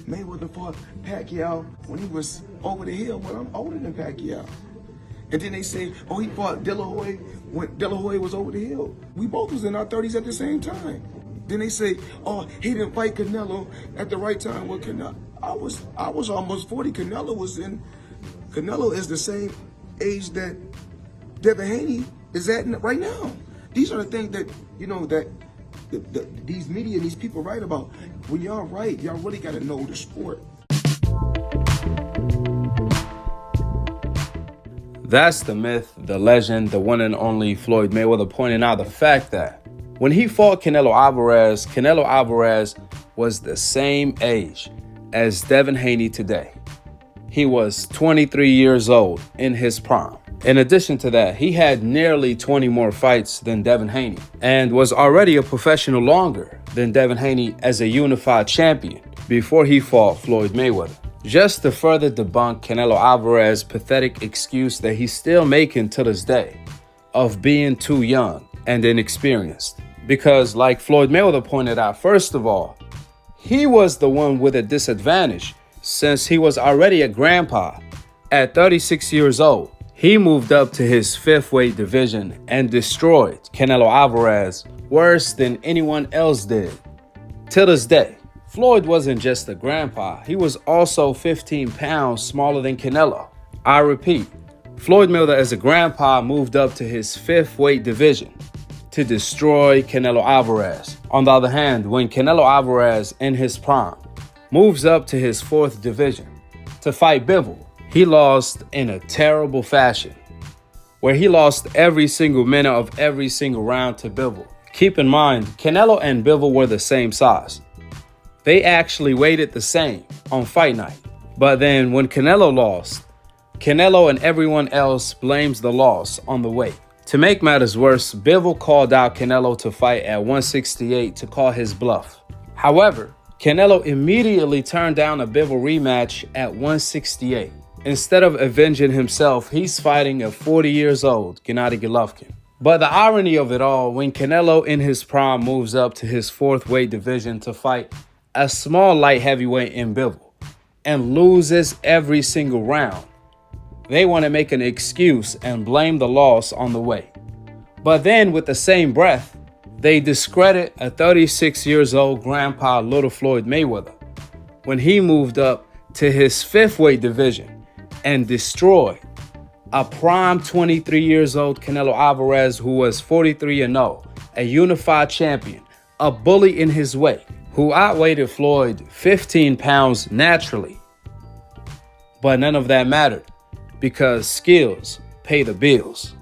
Mayweather fought Pacquiao when he was over the hill, but I'm older than Pacquiao. And then they say, oh, he fought Dela Hoya when Dela Hoya was over the hill. We both was in our 30s at the same time. Then they say, oh, he didn't fight Canelo at the right time. Well, Canelo, I was almost 40. Canelo is the same age that Devin Haney is at right now. These are the things that, that these media and these people write about. When y'all write, y'all really got to know the sport. That's the myth, the legend, the one and only Floyd Mayweather pointing out the fact that when he fought Canelo Alvarez was the same age as Devin Haney today. He was 23 years old in his prime. In addition to that, he had nearly 20 more fights than Devin Haney and was already a professional longer than Devin Haney as a unified champion before he fought Floyd Mayweather. Just to further debunk Canelo Alvarez's pathetic excuse that he's still making to this day of being too young and inexperienced. Because like Floyd Mayweather pointed out, first of all, he was the one with a disadvantage since he was already a grandpa. At 36 years old, he moved up to his 5th weight division and destroyed Canelo Alvarez worse than anyone else did. To this day, Floyd wasn't just a grandpa, he was also 15 pounds smaller than Canelo. I repeat, Floyd Mayweather as a grandpa moved up to his 5th weight division to destroy Canelo Alvarez. On the other hand, when Canelo Alvarez in his prime moves up to his 4th division to fight Bivol, he lost in a terrible fashion, where he lost every single minute of every single round to Bivol. Keep in mind, Canelo and Bivol were the same size. They actually weighted the same on fight night. But then when Canelo lost, Canelo and everyone else blames the loss on the weight. To make matters worse, Bivol called out Canelo to fight at 168 to call his bluff. However, Canelo immediately turned down a Bivol rematch at 168. Instead of avenging himself, he's fighting a 40 years old Gennady Golovkin. But the irony of it all, when Canelo in his prime moves up to his 4th weight division to fight a small light heavyweight in Bivol and loses every single round, they want to make an excuse and blame the loss on the weight. But then with the same breath, they discredit a 36 years old grandpa little Floyd Mayweather when he moved up to his 5th weight division and destroyed a prime 23 years old Canelo Alvarez who was 43-0, a unified champion, a bully in his weight, who outweighed Floyd 15 pounds naturally. But none of that mattered because skills pay the bills,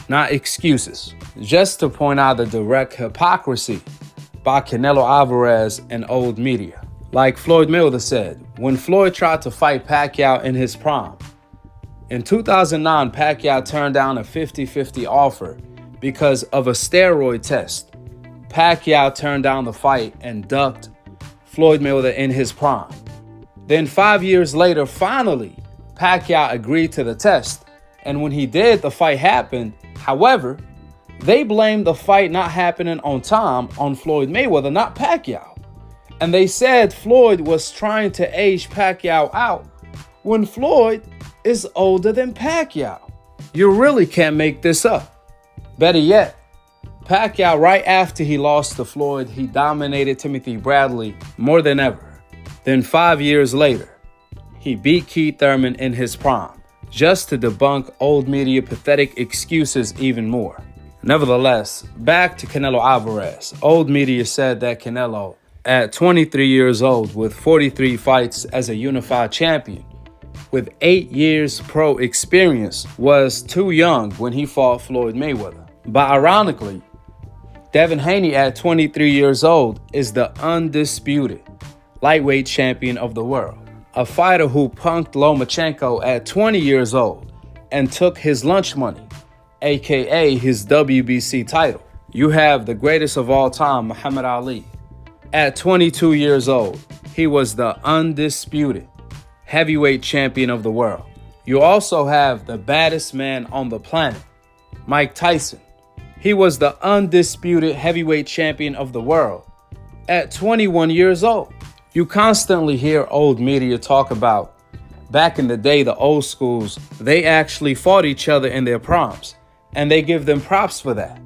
not excuses. Just to point out the direct hypocrisy by Canelo Alvarez and old media. Like Floyd Mayweather said, when Floyd tried to fight Pacquiao in his prime, in 2009, Pacquiao turned down a 50-50 offer because of a steroid test. Pacquiao turned down the fight and ducked Floyd Mayweather in his prime. Then 5 years later, finally, Pacquiao agreed to the test. And when he did, the fight happened. However, they blamed the fight not happening on time on Floyd Mayweather, not Pacquiao. And they said Floyd was trying to age Pacquiao out when Floyd is older than Pacquiao. You really can't make this up. Better yet, Pacquiao, right after he lost to Floyd, he dominated Timothy Bradley more than ever. Then 5 years later, he beat Keith Thurman in his prime, just to debunk old media pathetic excuses even more. Nevertheless, back to Canelo Alvarez. Old media said that Canelo, at 23 years old with 43 fights as a unified champion, with 8 years pro experience, was too young when he fought Floyd Mayweather. But ironically, Devin Haney at 23 years old is the undisputed lightweight champion of the world. A fighter who punked Lomachenko at 20 years old and took his lunch money, aka his WBC title. You have the greatest of all time, Muhammad Ali. At 22 years old, he was the undisputed heavyweight champion of the world. You also have the baddest man on the planet, Mike Tyson. He was the undisputed heavyweight champion of the world at 21 years old. You constantly hear old media talk about back in the day, the old schools, they actually fought each other in their proms, and they give them props for that.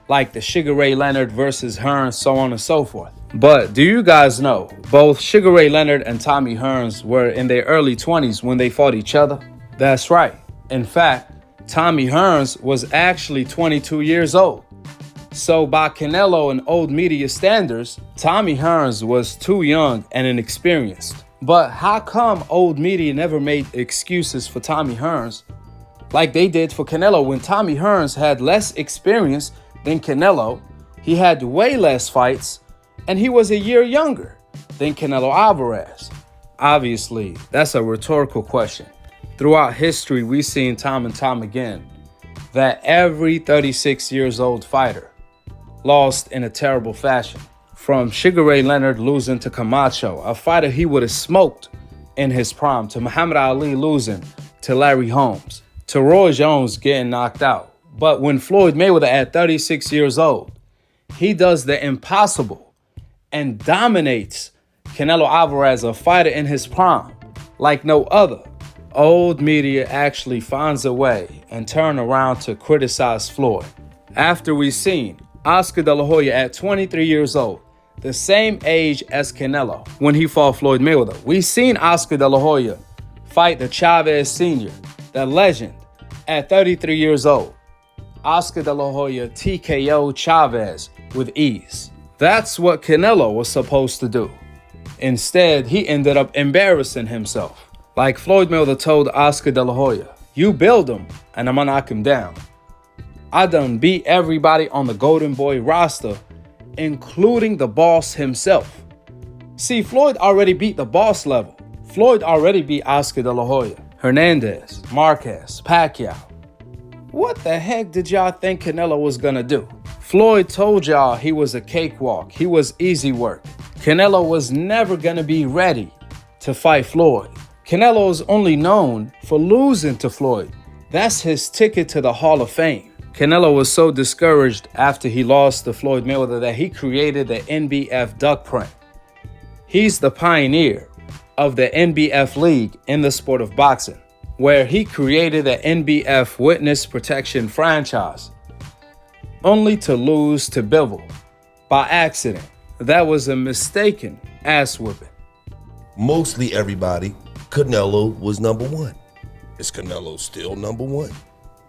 Like the Sugar Ray Leonard versus Hearns, so on and so forth. But do you guys know, both Sugar Ray Leonard and Tommy Hearns were in their early 20s when they fought each other? That's right. In fact, Tommy Hearns was actually 22 years old. So by Canelo and old media standards, Tommy Hearns was too young and inexperienced. But how come old media never made excuses for Tommy Hearns like they did for Canelo? When Tommy Hearns had less experience than Canelo, he had way less fights, and he was a year younger than Canelo Alvarez. Obviously, that's a rhetorical question. Throughout history, we've seen time and time again that every 36 years old fighter lost in a terrible fashion. From Sugar Ray Leonard losing to Camacho, a fighter he would have smoked in his prime, to Muhammad Ali losing to Larry Holmes, to Roy Jones getting knocked out. But when Floyd Mayweather at 36 years old, he does the impossible and dominates Canelo Alvarez, a fighter in his prime, like no other. Old media actually finds a way and turn around to criticize Floyd. After we've seen Oscar De La Hoya at 23 years old, the same age as Canelo when he fought Floyd Mayweather. We've seen Oscar De La Hoya fight the Chavez Sr., the legend, at 33 years old. Oscar De La Hoya TKO Chavez with ease. That's what Canelo was supposed to do. Instead, he ended up embarrassing himself. Like Floyd Mayweather told Oscar De La Hoya, "You build him, and I'm gonna knock him down. I done beat everybody on the Golden Boy roster, including the boss himself." See, Floyd already beat the boss level. Floyd already beat Oscar De La Hoya, Hernandez, Marquez, Pacquiao. What the heck did y'all think Canelo was gonna do? Floyd told y'all he was a cakewalk. He was easy work. Canelo was never gonna be ready to fight Floyd. Canelo is only known for losing to Floyd. That's his ticket to the Hall of Fame. Canelo was so discouraged after he lost to Floyd Mayweather that he created the NBF duck print. He's the pioneer of the NBF League in the sport of boxing, where he created the NBF Witness Protection franchise, only to lose to Bivol by accident. That was a mistaken ass whipping. Mostly everybody, Canelo was number one. Is Canelo still number one?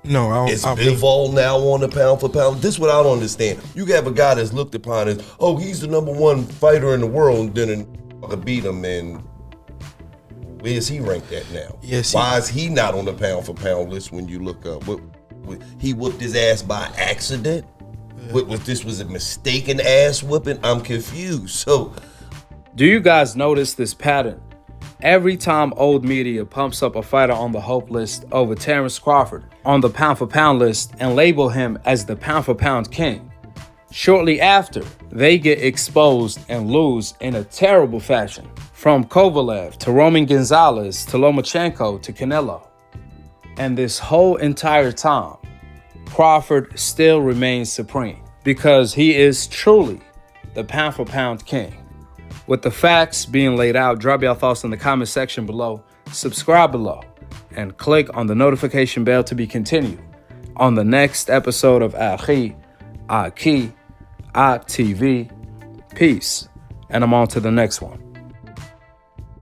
No, I Is don't think. Bivol now on the pound for pound? This is what I don't understand. You have a guy that's looked upon as, oh, he's the number one fighter in the world, and then beat him, and where is he ranked at now? Yes, Why is he not on the pound for pound list when you look up? He whooped his ass by accident? This was a mistaken ass whooping? I'm confused. So, Do you guys notice this pattern? Every time old media pumps up a fighter on the hope list over Terrence Crawford on the pound for pound list and label him as the pound for pound king, shortly after, they get exposed and lose in a terrible fashion. From Kovalev to Roman Gonzalez to Lomachenko to Canelo. And this whole entire time, Crawford still remains supreme because he is truly the pound for pound king. With the facts being laid out, drop your thoughts in the comment section below, subscribe below, and click on the notification bell to be continued on the next episode of Akhi, TV. Peace, and I'm on to the next one.